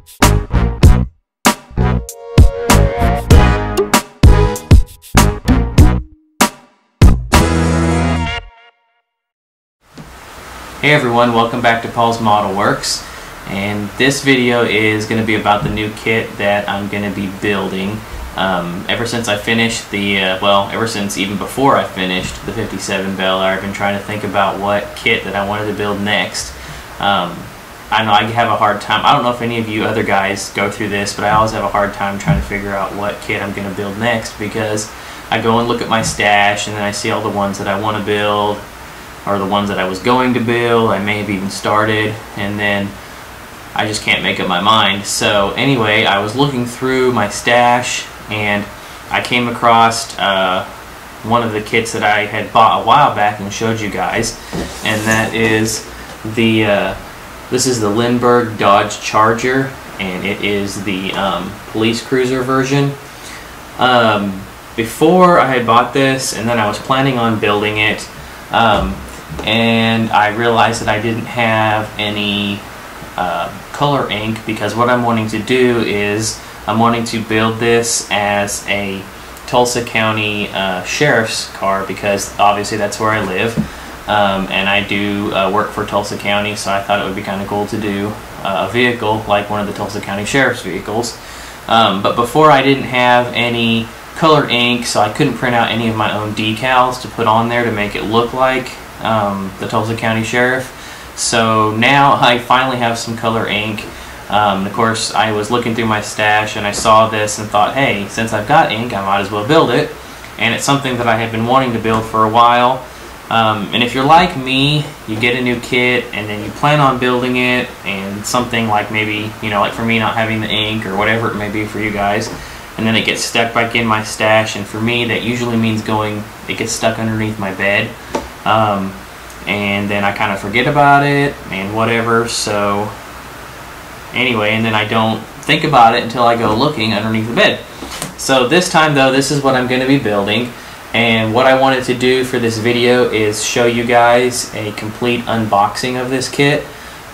Hey everyone, welcome back to Paul's Model Works, and this video is going to be about the new kit that I'm going to be building. Ever since I finished the, ever since even before I finished the 57 Bel Air, I've been trying to think about what kit that I wanted to build next. I know I have a hard time. I don't know if any of you other guys go through this, but I always have a hard time trying to figure out what kit I'm going to build next, because I go and look at my stash and then I see all the ones that I want to build, or the ones that I was going to build. I may have even started, and then I just can't make up my mind. So anyway, I was looking through my stash and I came across one of the kits that I had bought a while back and showed you guys, and that is the this is the Lindberg Dodge Charger, and it is the police cruiser version. Before I had bought this, and then I was planning on building it, and I realized that I didn't have any color ink, because what I'm wanting to do is I'm wanting to build this as a Tulsa County Sheriff's car, because obviously that's where I live, and I do work for Tulsa County, so I thought it would be kind of cool to do a vehicle like one of the Tulsa County Sheriff's vehicles. But before, I didn't have any color ink, so I couldn't print out any of my own decals to put on there to make it look like the Tulsa County Sheriff. So now I finally have some color ink. Of course, I was looking through my stash and I saw this and thought, hey, since I've got ink, I might as well build it. And it's something that I have been wanting to build for a while. And if you're like me, you get a new kit and then you plan on building it, and something like, maybe, you know, like for me not having the ink or whatever it may be for you guys, and then it gets stuck back in my stash, and for me that usually means it gets stuck underneath my bed. And then I kind of forget about it and whatever, so anyway, and then I don't think about it until I go looking underneath the bed. So this time though, this is what I'm going to be building, and what I wanted to do for this video is show you guys a complete unboxing of this kit,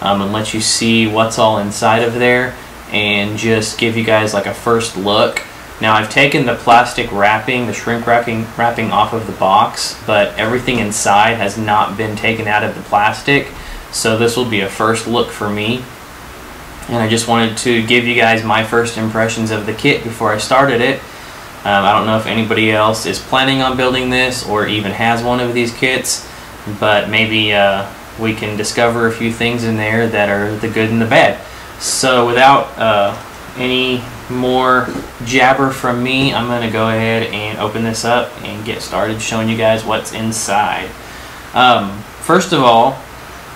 and let you see what's all inside of there, and just give you guys like a first look. Now, I've taken the plastic wrapping, the shrink wrapping off of the box, but everything inside has not been taken out of the plastic, so this will be a first look for me. And I just wanted to give you guys my first impressions of the kit before I started it. I don't know if anybody else is planning on building this or even has one of these kits, but maybe we can discover a few things in there that are the good and the bad. So without any more jabber from me, I'm going to go ahead and open this up and get started showing you guys what's inside. First of all,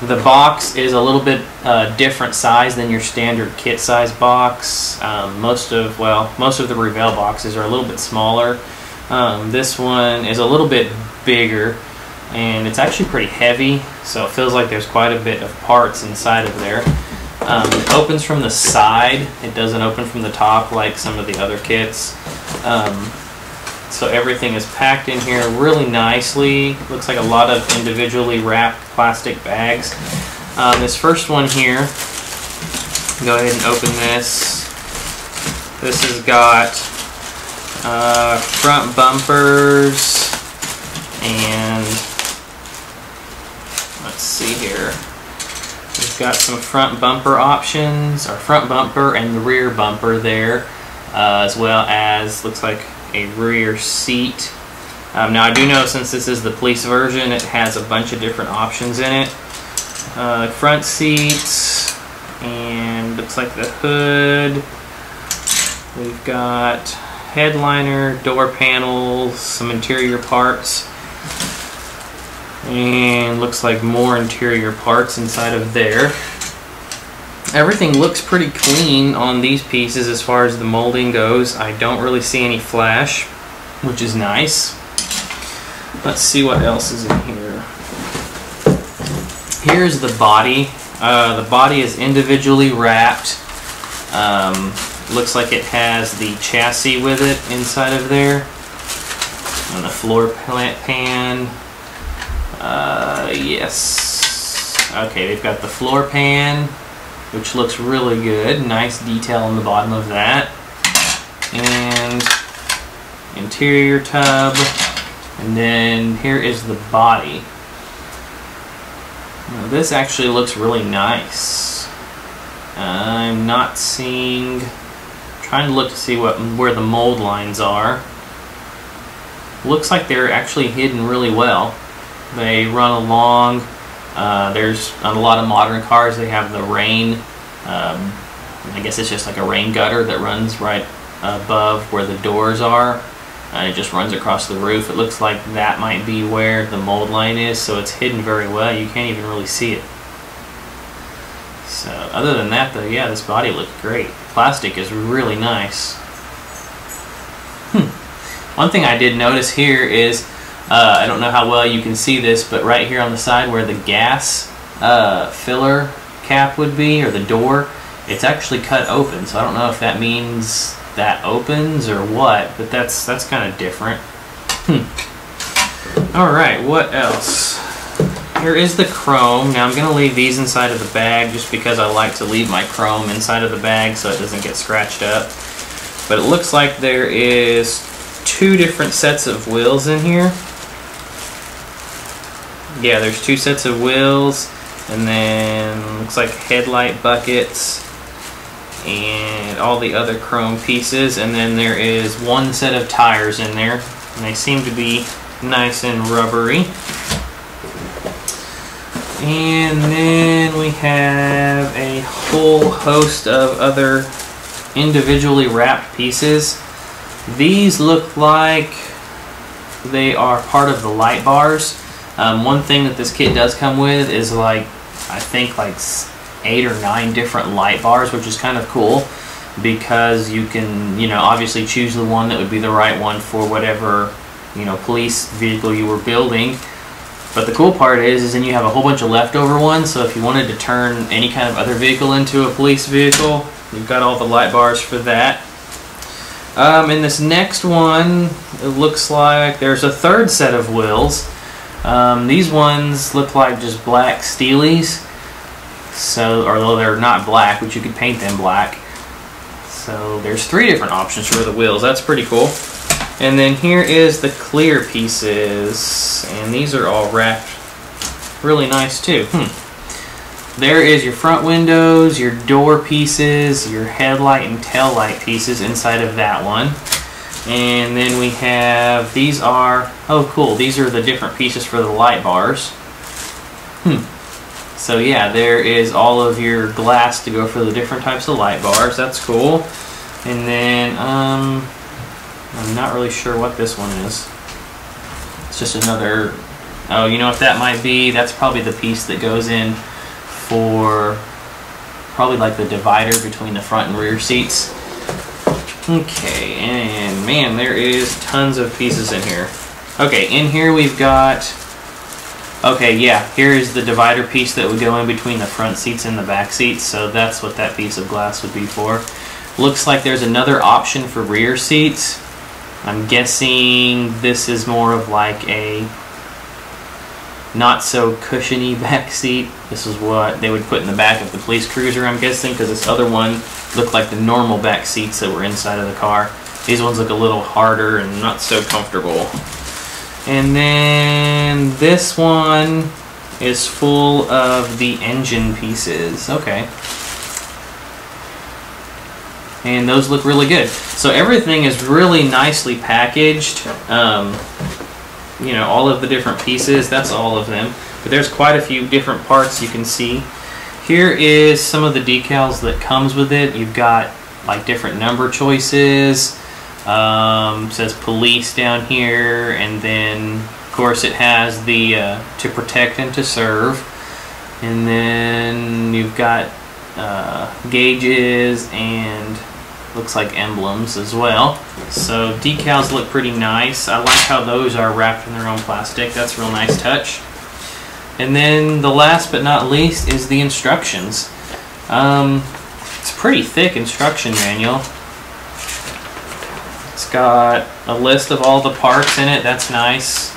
the box is a little bit different size than your standard kit size box. Most of the Revell boxes are a little bit smaller. This one is a little bit bigger, and it's actually pretty heavy, so it feels like there's quite a bit of parts inside of there. It opens from the side. It doesn't open from the top like some of the other kits. So everything is packed in here really nicely. Looks like a lot of individually wrapped plastic bags. This first one here, go ahead and open this. This has got front bumpers, and let's see here. We've got some front bumper options, or front bumper and the rear bumper there, as well as looks like a rear seat. Now I do know, since this is the police version, it has a bunch of different options in it. Front seats, and looks like the hood. We've got headliner, door panels, some interior parts, and looks like more interior parts inside of there. Everything looks pretty clean on these pieces as far as the molding goes. I don't really see any flash, which is nice. Let's see what else is in here. Here's the body. The body is individually wrapped. Looks like it has the chassis with it inside of there, and the floor pan. Yes. Okay, they've got the floor pan, which looks really good. Nice detail on the bottom of that. And interior tub. And then here is the body. Now, this actually looks really nice. I'm not seeing... trying to look to see where the mold lines are. Looks like they're actually hidden really well. They run along. There's on a lot of modern cars they have the rain. I guess it's just like a rain gutter that runs right above where the doors are. It just runs across the roof. It looks like that might be where the mold line is, so it's hidden very well. You can't even really see it. So other than that though, yeah, this body looks great. Plastic is really nice. One thing I did notice here is, I don't know how well you can see this, but right here on the side where the gas filler cap would be, or the door, it's actually cut open. So I don't know if that means that opens or what, but that's kind of different. Alright, what else? Here is the chrome. Now I'm going to leave these inside of the bag just because I like to leave my chrome inside of the bag so it doesn't get scratched up. But it looks like there is 2 different sets of wheels in here. Yeah, there's 2 sets of wheels, and then looks like headlight buckets and all the other chrome pieces, and then there is 1 set of tires in there, and they seem to be nice and rubbery. And then we have a whole host of other individually wrapped pieces. These look like they are part of the light bars. One thing that this kit does come with is like, I think like 8 or 9 different light bars, which is kind of cool because you can, you know, obviously choose the one that would be the right one for whatever, you know, police vehicle you were building. But the cool part is then you have a whole bunch of leftover ones, so if you wanted to turn any kind of other vehicle into a police vehicle, you've got all the light bars for that. In this next one, it looks like there's a 3rd set of wheels. These ones look like just black steelies, so, although they're not black, but you could paint them black. So there's 3 different options for the wheels. That's pretty cool. And then here is the clear pieces, and these are all wrapped really nice too. There is your front windows, your door pieces, your headlight and tail light pieces inside of that one. And then we have, these are, oh cool, these are the different pieces for the light bars. So yeah, there is all of your glass to go for the different types of light bars. That's cool. And then, I'm not really sure what this one is. It's just another, oh, you know what that might be? That's probably the piece that goes in for probably like the divider between the front and rear seats. Okay, and man, there is tons of pieces in here. Okay, in here we've got, okay, yeah, here is the divider piece that would go in between the front seats and the back seats, so that's what that piece of glass would be for. Looks like there's another option for rear seats. I'm guessing this is more of like a not so cushiony back seat. This is what they would put in the back of the police cruiser, I'm guessing, because this other one looked like the normal back seats that were inside of the car. These ones look a little harder and not so comfortable. And then this one is full of the engine pieces. Okay. And those look really good. So everything is really nicely packaged. You know, all of the different pieces, that's all of them. But there's quite a few different parts you can see. Here is some of the decals that comes with it. You've got like different number choices. Says police down here, and then of course it has the to protect and to serve. And then you've got gauges and looks like emblems as well. So decals look pretty nice. I like how those are wrapped in their own plastic. That's a real nice touch. And then the last but not least is the instructions. It's a pretty thick instruction manual. It's got a list of all the parts in it. That's nice.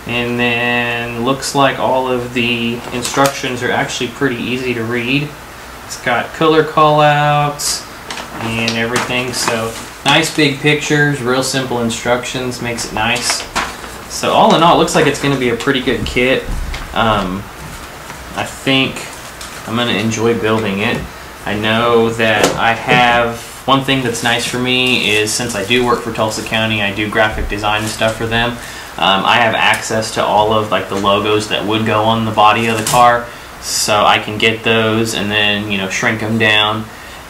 And then looks like all of the instructions are actually pretty easy to read. It's got color callouts and everything. So nice big pictures, real simple instructions, makes it nice. So all in all, it looks like it's going to be a pretty good kit. I think I'm going to enjoy building it. I know that I have, one thing that's nice for me is, since I do work for Tulsa County, I do graphic design and stuff for them. I have access to all of like the logos that would go on the body of the car, so I can get those and then, you know, shrink them down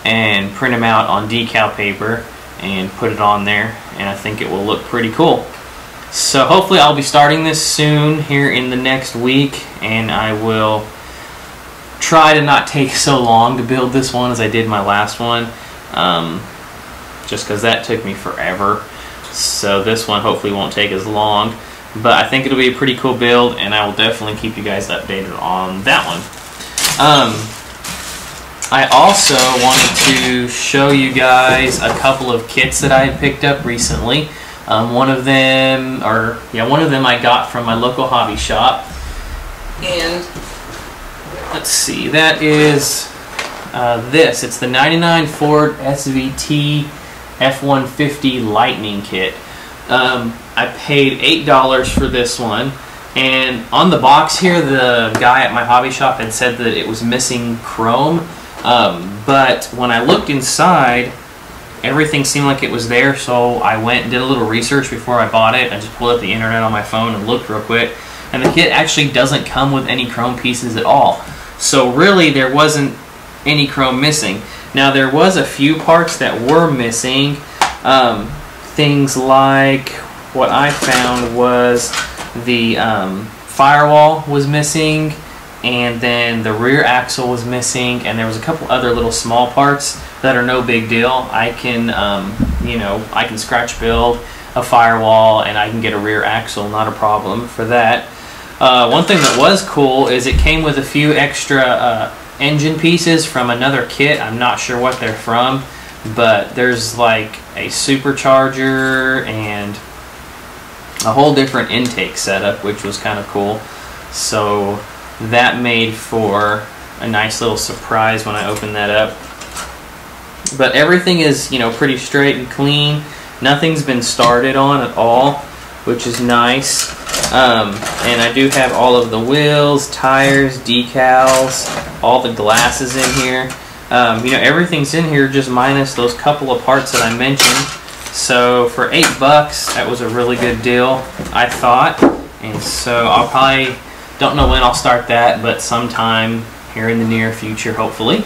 and print them out on decal paper and put it on there, and I think it will look pretty cool. So hopefully I'll be starting this soon here in the next week, and I will try to not take so long to build this one as I did my last one, just because that took me forever. So this one hopefully won't take as long, but I think it'll be a pretty cool build, and I will definitely keep you guys updated on that one. I also wanted to show you guys a couple of kits that I had picked up recently. One of them I got from my local hobby shop, and let's see, that is this. It's the 99 Ford SVT F-150 Lightning kit. I paid $8 for this one, and on the box here, the guy at my hobby shop had said that it was missing chrome, but when I looked inside, everything seemed like it was there, so I went and did a little research before I bought it. I just pulled up the internet on my phone and looked real quick, and the kit actually doesn't come with any chrome pieces at all. So really, there wasn't any chrome missing. Now, there was a few parts that were missing. Things like, what I found was the firewall was missing, and then the rear axle was missing, and there was a couple other little small parts that are no big deal. I can, you know, I can scratch build a firewall, and I can get a rear axle, not a problem for that. One thing that was cool is it came with a few extra engine pieces from another kit. I'm not sure what they're from, but there's like a supercharger and a whole different intake setup, which was kind of cool. So that made for a nice little surprise when I opened that up. But everything is, you know, pretty straight and clean. Nothing's been started on at all, which is nice. And I do have all of the wheels, tires, decals, all the glasses in here. You know, everything's in here just minus those couple of parts that I mentioned. So for $8, that was a really good deal, I thought. And so I'll probably, don't know when I'll start that, but sometime here in the near future, hopefully.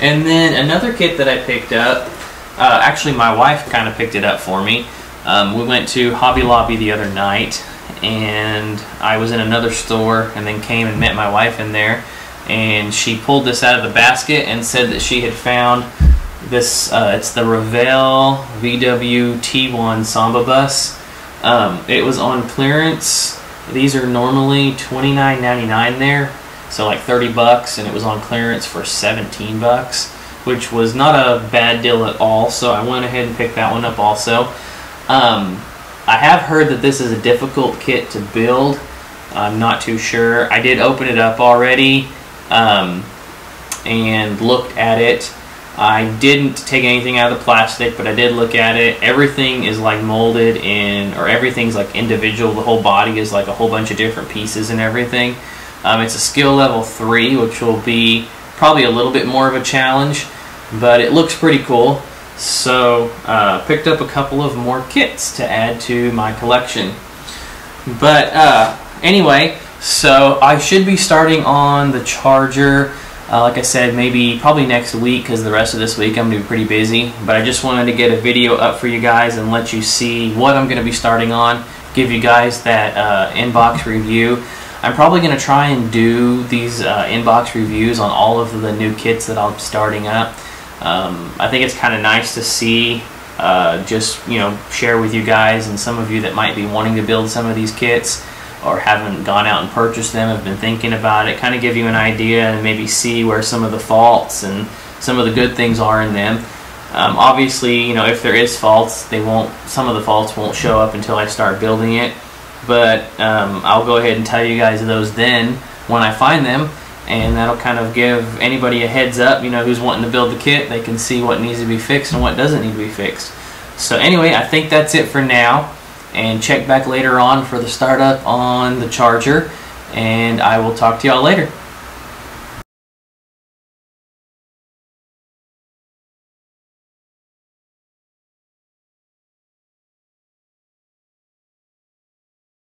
And then another kit that I picked up, actually my wife kind of picked it up for me. We went to Hobby Lobby the other night, and I was in another store and then came and met my wife in there, and she pulled this out of the basket and said that she had found this, it's the Revell VW T1 Samba bus. It was on clearance. These are normally $29.99 there, so like $30, and it was on clearance for $17, which was not a bad deal at all, so I went ahead and picked that one up also. I have heard that this is a difficult kit to build. I'm not too sure. I did open it up already and looked at it. I didn't take anything out of the plastic, but I did look at it. Everything is like molded in, or everything's like individual. The whole body is like a whole bunch of different pieces and everything. It's a skill level 3, which will be probably a little bit more of a challenge, but it looks pretty cool. So picked up a couple of more kits to add to my collection. But anyway, so I should be starting on the charger, like I said, probably next week, because the rest of this week I'm going to be pretty busy. But I just wanted to get a video up for you guys and let you see what I'm going to be starting on, give you guys that inbox review. I'm probably going to try and do these inbox reviews on all of the new kits that I'll be starting up. I think it's kind of nice to see, just, you know, share with you guys, and some of you that might be wanting to build some of these kits or haven't gone out and purchased them, have been thinking about it, kind of give you an idea and maybe see where some of the faults and some of the good things are in them. Obviously, you know, if there is faults, some of the faults won't show up until I start building it, but I'll go ahead and tell you guys those then when I find them. and that'll kind of give anybody a heads up, you know, who's wanting to build the kit. They can see what needs to be fixed and what doesn't need to be fixed. So anyway, I think that's it for now, and check back later on for the startup on the charger, and I will talk to y'all later.